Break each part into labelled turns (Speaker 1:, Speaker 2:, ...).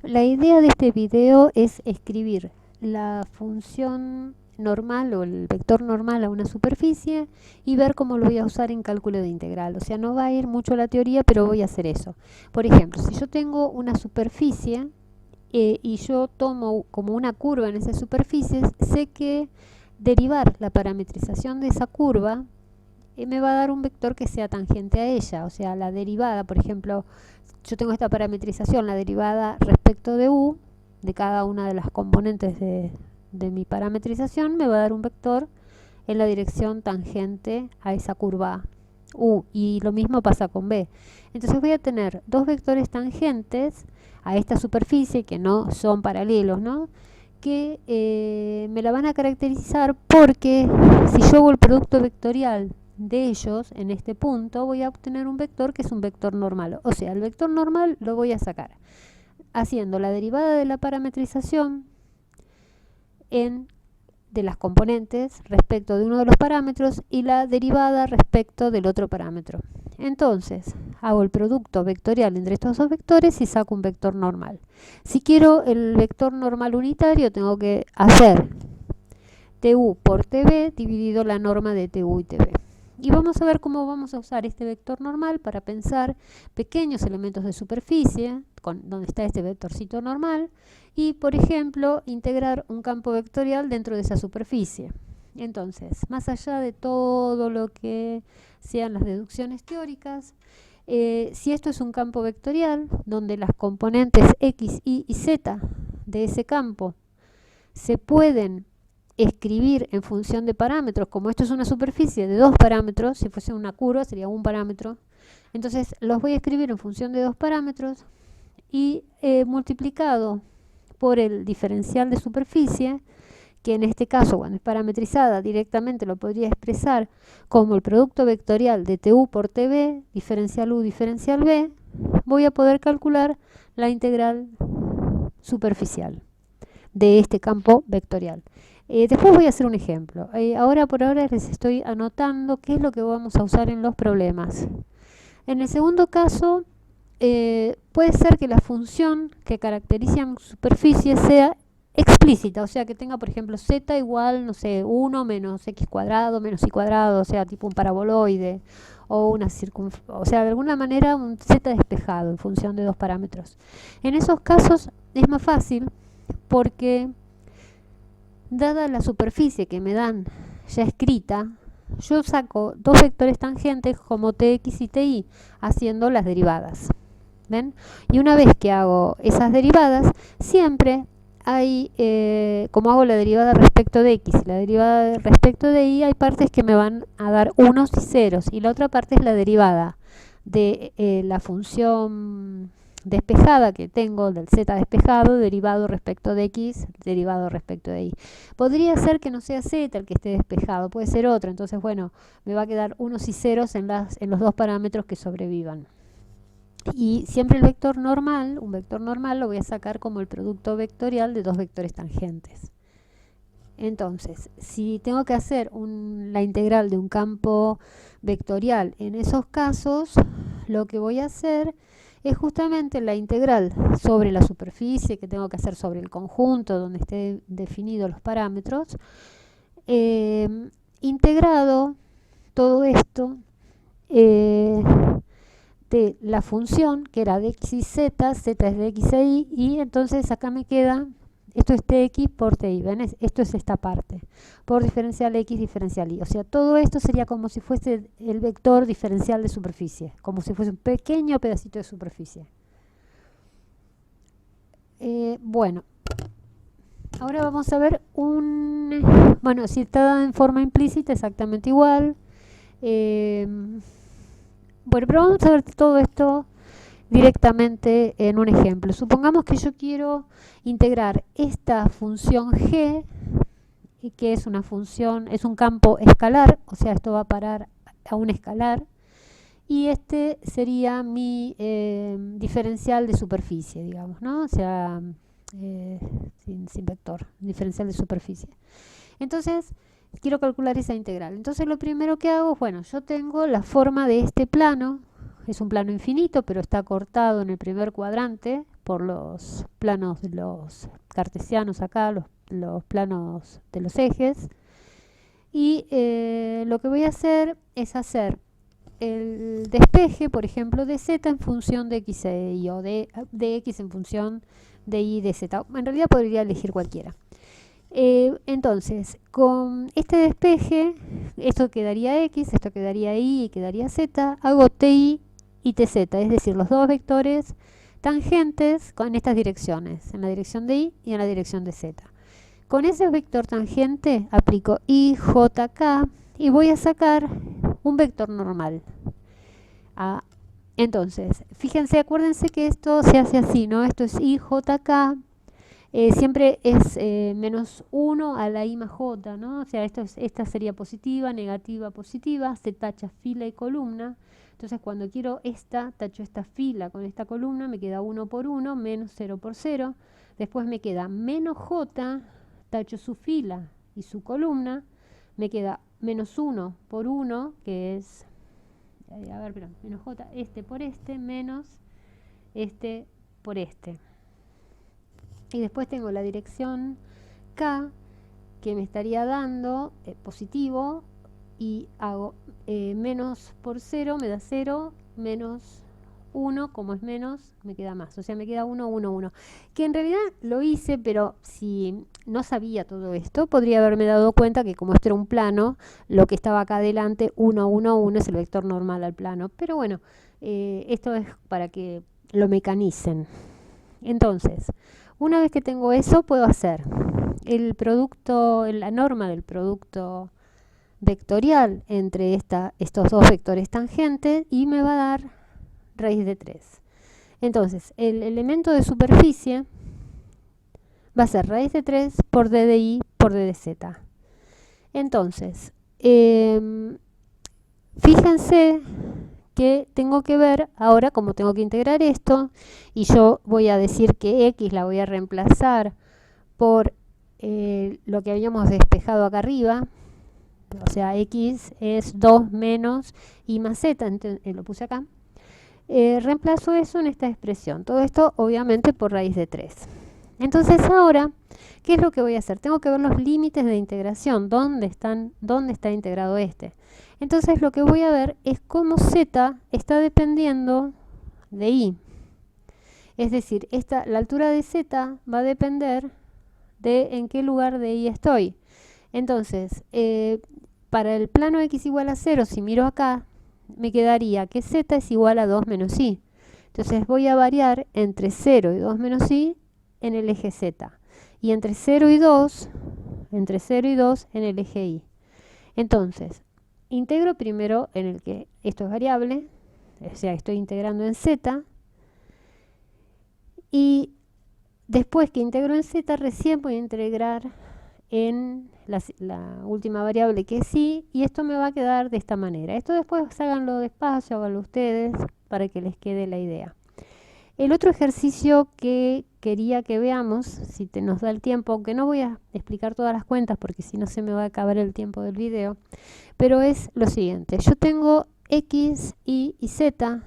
Speaker 1: La idea de este video es escribir la función normal o el vector normal a una superficie y ver cómo lo voy a usar en cálculo de integral. O sea, no va a ir mucho la teoría, pero voy a hacer eso. Por ejemplo, si yo tengo una superficie y yo tomo como una curva en esa superficie, sé que derivar la parametrización de esa curva me va a dar un vector que sea tangente a ella. O sea, la derivada, por ejemplo, yo tengo esta parametrización, la derivada respecto de u, de cada una de las componentes de mi parametrización, me va a dar un vector en la dirección tangente a esa curva u, y lo mismo pasa con b. Entonces voy a tener dos vectores tangentes a esta superficie que no son paralelos, ¿no? Que me la van a caracterizar porque si yo hago el producto vectorial de ellos en este punto, voy a obtener un vector que es un vector normal. O sea, el vector normal lo voy a sacar haciendo la derivada de la parametrización de las componentes respecto de uno de los parámetros y la derivada respecto del otro parámetro. Entonces, hago el producto vectorial entre estos dos vectores y saco un vector normal. Si quiero el vector normal unitario, tengo que hacer tu por tb dividido la norma de tu y tb. Y vamos a ver cómo vamos a usar este vector normal para pensar pequeños elementos de superficie, donde está este vectorcito normal, y por ejemplo integrar un campo vectorial dentro de esa superficie. Entonces, más allá de todo lo que sean las deducciones teóricas, si esto es un campo vectorial donde las componentes x, y y z de ese campo se pueden escribir en función de parámetros, como esto es una superficie de dos parámetros, si fuese una curva sería un parámetro, entonces los voy a escribir en función de dos parámetros y multiplicado por el diferencial de superficie, que en este caso cuando es parametrizada directamente lo podría expresar como el producto vectorial de tu por tb, diferencial u, diferencial b, voy a poder calcular la integral superficial de este campo vectorial. Después voy a hacer un ejemplo. Ahora por ahora les estoy anotando qué es lo que vamos a usar en los problemas. En el segundo caso, puede ser que la función que caracteriza mi superficie sea explícita, o sea que tenga por ejemplo z igual, no sé, 1 menos x cuadrado menos y cuadrado, o sea tipo un paraboloide o una o sea de alguna manera un z despejado en función de dos parámetros. En esos casos es más fácil porque dada la superficie que me dan ya escrita, yo saco dos vectores tangentes como tx y ty haciendo las derivadas. ¿Ven? Y una vez que hago esas derivadas, siempre hay, como hago la derivada respecto de x y la derivada respecto de y, hay partes que me van a dar unos y ceros, y la otra parte es la derivada de la función despejada que tengo del z despejado, derivado respecto de x, derivado respecto de y. Podría ser que no sea z el que esté despejado, puede ser otro, entonces bueno, me va a quedar unos y ceros en los dos parámetros que sobrevivan. Y siempre el vector normal, un vector normal lo voy a sacar como el producto vectorial de dos vectores tangentes. Entonces, si tengo que hacer la integral de un campo vectorial en esos casos, lo que voy a hacer es justamente la integral sobre la superficie que tengo que hacer sobre el conjunto donde estén definidos los parámetros, integrado todo esto de la función que era de x y z, z es de x e y, y entonces acá me queda, esto es tx por ty, ¿ven? Esto es esta parte, por diferencial x diferencial y. O sea, todo esto sería como si fuese el vector diferencial de superficie, como si fuese un pequeño pedacito de superficie. Bueno, ahora vamos a ver bueno, si está dado en forma implícita, exactamente igual. Bueno, pero vamos a ver todo esto directamente en un ejemplo. Supongamos que yo quiero integrar esta función g, que es una función, es un campo escalar, o sea, esto va a parar a un escalar, y este sería mi diferencial de superficie, digamos, ¿no? O sea, sin vector, diferencial de superficie. Entonces, quiero calcular esa integral. Entonces lo primero que hago, bueno, yo tengo la forma de este plano, es un plano infinito, pero está cortado en el primer cuadrante por los planos de los cartesianos acá, los planos de los ejes. Y lo que voy a hacer es hacer el despeje, por ejemplo, de z en función de x e y, o de x en función de y de z. En realidad podría elegir cualquiera. Entonces, con este despeje, esto quedaría x, esto quedaría y quedaría z, hago ti y tz, es decir, los dos vectores tangentes con estas direcciones, en la dirección de y en la dirección de z. Con ese vector tangente aplico i, j, k y voy a sacar un vector normal. Entonces, fíjense, acuérdense que esto se hace así, ¿no? Esto es i, j, k. Siempre es menos 1 a la i más j, ¿no? O sea, esta sería positiva, negativa, positiva, se tacha fila y columna. Entonces, cuando quiero esta, tacho esta fila con esta columna, me queda 1 por 1, menos 0 por 0. Después me queda menos j, tacho su fila y su columna, me queda menos 1 por 1, que es, menos j, este por este, menos este por este. Y después tengo la dirección K, que me estaría dando positivo, y hago menos por 0, me da 0, menos 1, como es menos, me queda más. O sea, me queda 1, 1, 1. Que en realidad lo hice, pero si no sabía todo esto, podría haberme dado cuenta que como esto era un plano, lo que estaba acá adelante, 1, 1, 1, es el vector normal al plano. Pero bueno, esto es para que lo mecanicen. Entonces, una vez que tengo eso, puedo hacer el producto, la norma del producto vectorial entre estos dos vectores tangentes y me va a dar raíz de 3. Entonces, el elemento de superficie va a ser raíz de 3 por d de i por d de z. Entonces, fíjense que tengo que ver ahora cómo tengo que integrar esto, y yo voy a decir que x la voy a reemplazar por lo que habíamos despejado acá arriba, o sea, x es 2 menos y más z, lo puse acá. Reemplazo eso en esta expresión, todo esto obviamente por raíz de 3. Entonces ahora, ¿qué es lo que voy a hacer? Tengo que ver los límites de integración, dónde está integrado este. Entonces lo que voy a ver es cómo z está dependiendo de i. Es decir, la altura de z va a depender de en qué lugar de i estoy. Entonces, para el plano x igual a 0, si miro acá, me quedaría que z es igual a 2 menos i. Entonces voy a variar entre 0 y 2 menos i en el eje z. Y entre 0 y 2 en el eje y. Entonces, integro primero en el que esto es variable, o sea, estoy integrando en z, y después que integro en z, recién voy a integrar en la última variable que es y esto me va a quedar de esta manera. Esto después háganlo despacio, háganlo ustedes, para que les quede la idea. El otro ejercicio que quería que veamos, si nos da el tiempo, aunque no voy a explicar todas las cuentas porque si no se me va a acabar el tiempo del video, pero es lo siguiente. Yo tengo x, y z,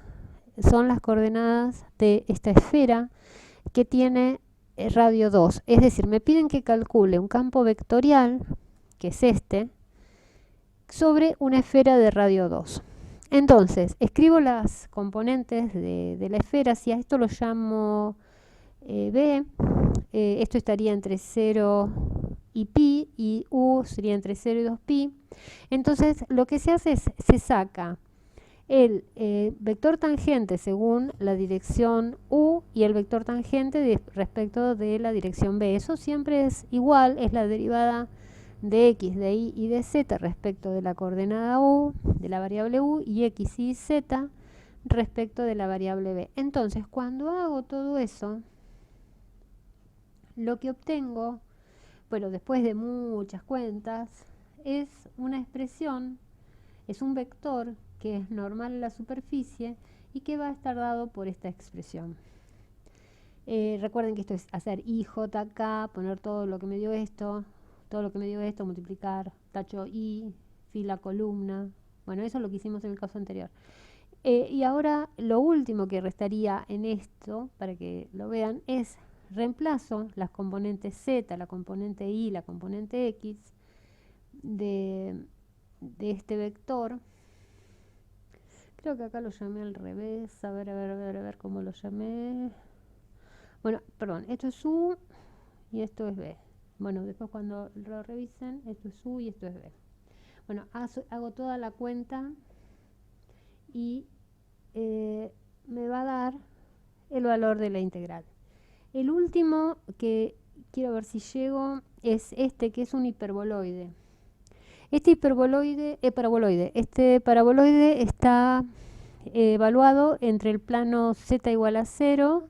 Speaker 1: son las coordenadas de esta esfera que tiene radio 2. Es decir, me piden que calcule un campo vectorial, que es este, sobre una esfera de radio 2. Entonces, escribo las componentes de la esfera. Si a esto lo llamo B, esto estaría entre 0 y pi, y U sería entre 0 y 2pi. Entonces, lo que se hace es, se saca el vector tangente según la dirección U y el vector tangente respecto de la dirección B. Eso siempre es igual, es la derivada de x, de y y de z respecto de la coordenada u, de la variable u, y x y z respecto de la variable b. Entonces, cuando hago todo eso, lo que obtengo, bueno, después de muchas cuentas, es una expresión, es un vector que es normal en la superficie y que va a estar dado por esta expresión. Recuerden que esto es hacer i, j, k, poner todo lo que me dio esto, multiplicar, tacho i, fila, columna. Bueno, eso es lo que hicimos en el caso anterior. Y ahora lo último que restaría en esto, para que lo vean, es reemplazo las componentes z, la componente y, la componente x de, de este vector. Creo que acá lo llamé al revés. A ver cómo lo llamé. Bueno, perdón, esto es u y esto es b. Bueno, después cuando lo revisen, esto es u y esto es b. Bueno, hago toda la cuenta y me va a dar el valor de la integral. El último que quiero ver si llego es este, que es un hiperboloide. Este paraboloide está evaluado entre el plano z igual a 0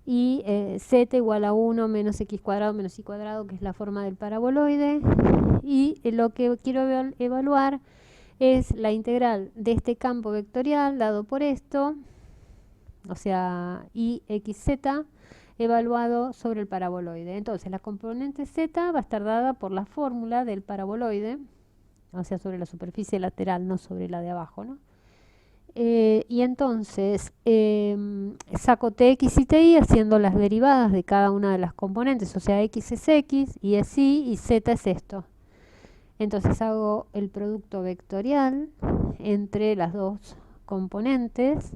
Speaker 1: y z igual a 1 menos x cuadrado menos y cuadrado, que es la forma del paraboloide. Y lo que quiero evaluar es la integral de este campo vectorial dado por esto, o sea, ixz, evaluado sobre el paraboloide. Entonces, la componente z va a estar dada por la fórmula del paraboloide, o sea, sobre la superficie lateral, no sobre la de abajo, ¿no? Y entonces saco tx y ty haciendo las derivadas de cada una de las componentes, o sea, x es x, y es y, y z es esto. Entonces hago el producto vectorial entre las dos componentes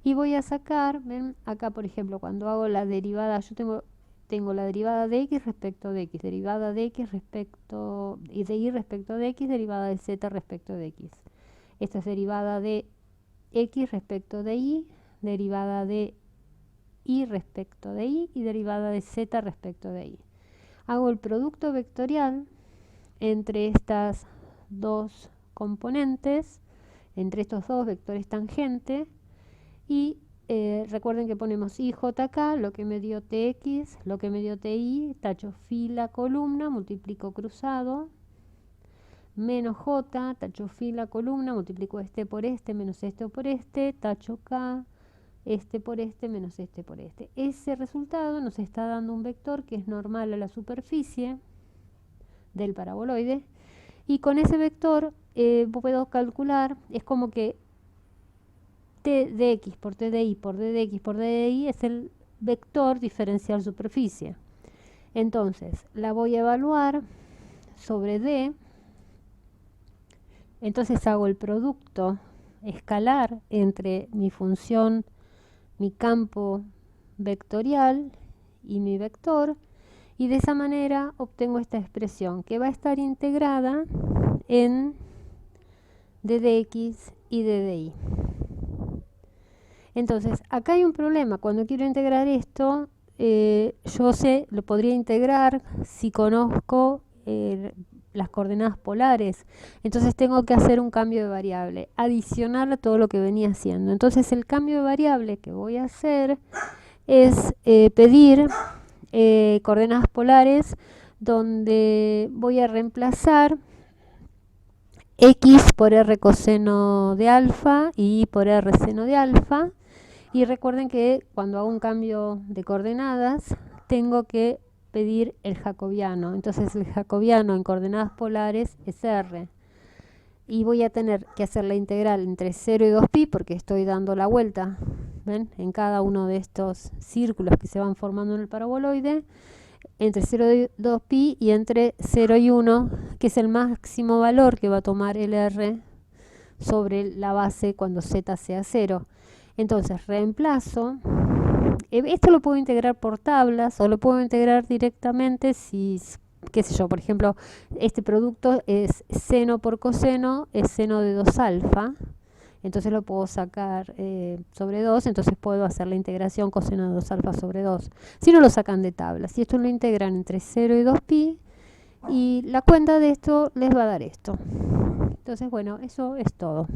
Speaker 1: y voy a sacar, ven acá por ejemplo, cuando hago la derivada, yo tengo la derivada de x respecto de x, derivada de x respecto, y de y respecto de x, derivada de z respecto de x. Esta es derivada de x respecto de y, derivada de y respecto de y y derivada de z respecto de y. Hago el producto vectorial entre estas dos componentes, entre estos dos vectores tangentes, y recuerden que ponemos IJK, lo que me dio TX, lo que me dio TI, tacho fila, columna, multiplico cruzado, menos J, tacho fila, columna, multiplico este por este, menos este por este, tacho K, este por este, menos este por este. Ese resultado nos está dando un vector que es normal a la superficie del paraboloide, y con ese vector puedo calcular, es como que t de x por t de y por d de x por d de y es el vector diferencial superficie. Entonces la voy a evaluar sobre d, entonces hago el producto escalar entre mi función, mi campo vectorial y mi vector, y de esa manera obtengo esta expresión que va a estar integrada en d de x y d de y. Entonces, acá hay un problema. Cuando quiero integrar esto, yo lo podría integrar si conozco las coordenadas polares. Entonces tengo que hacer un cambio de variable, adicionar a todo lo que venía haciendo. Entonces el cambio de variable que voy a hacer es pedir coordenadas polares, donde voy a reemplazar x por r coseno de alfa y y por r seno de alfa. Y recuerden que cuando hago un cambio de coordenadas tengo que pedir el jacobiano. Entonces el jacobiano en coordenadas polares es r. Y voy a tener que hacer la integral entre 0 y 2pi, porque estoy dando la vuelta, ¿ven?, en cada uno de estos círculos que se van formando en el paraboloide, entre 0 y 2pi y entre 0 y 1, que es el máximo valor que va a tomar el r sobre la base cuando z sea 0. Entonces reemplazo, esto lo puedo integrar por tablas o lo puedo integrar directamente si, qué sé yo, por ejemplo, este producto es seno por coseno, es seno de 2 alfa, entonces lo puedo sacar sobre 2, entonces puedo hacer la integración coseno de 2 alfa sobre 2. Si no, lo sacan de tablas, y esto lo integran entre 0 y 2pi, y la cuenta de esto les va a dar esto. Entonces, bueno, eso es todo.